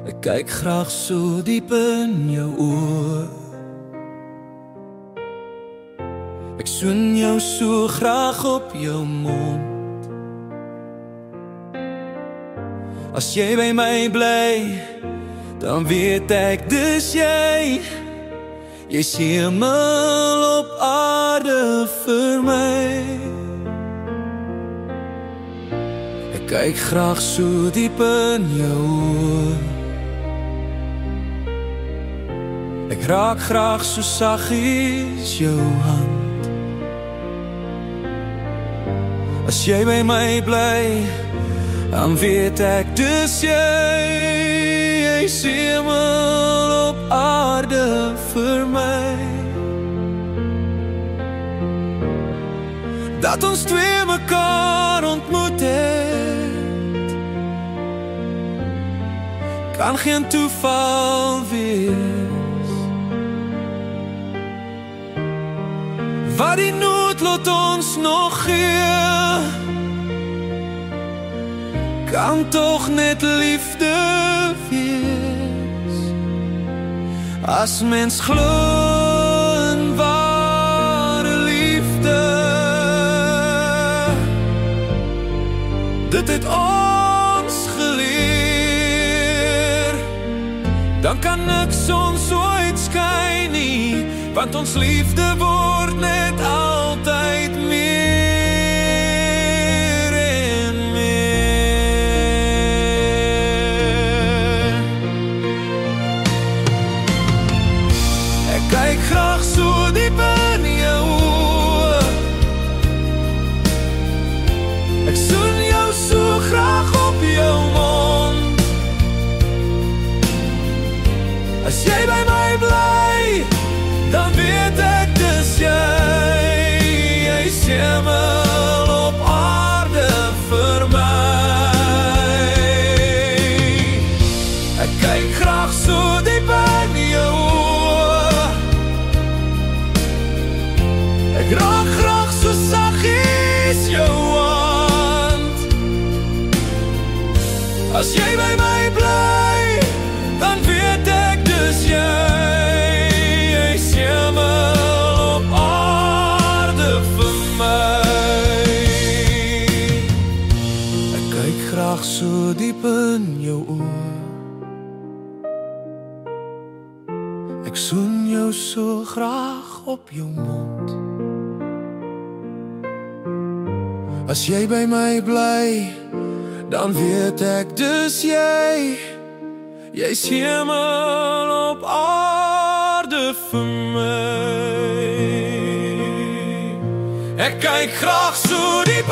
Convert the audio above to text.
Ek kyk graag so diep in jou oë. Ek soen jou so graag op jou mond. As jy by my bly, dan weet ek dis jy. Jy's hemel op aarde vir my. Ek kyk graag so diep in jou oë. Ek raak graag so saggies jou hand. As jy by my bly, dan weet ek dis jy. Jy's hemel op aarde vir my. Dat ons twee mekaar ontmoet het, kan geen toeval wees. Wat die noodlot ons nog gee, kan toch net liefde wees. As mens glo in ware liefde, dit het ons geleer, dan kan niks ons ooit skyn nie, want ons liefde word net altyd meer en meer. Ek kyk graag so diep in jou oë. Ek soen jou so graag op jou mond. As jy by my bly, dan weet ek dis jy. Jy's hemel op aarde vir my. Ek kyk graag so diep in jou oë. Ek raak graag so saggies jou hand. As jy by my bly, dan weet ek dis jy. Jy's hemel op aarde vir my. Ek kyk graag so diep in jou oë. Ek soen jou so graag op jou mond. As jy by my bly, dan weet ek dis jy. Jy's hemel op aarde vir my. Ek kyk graag so diep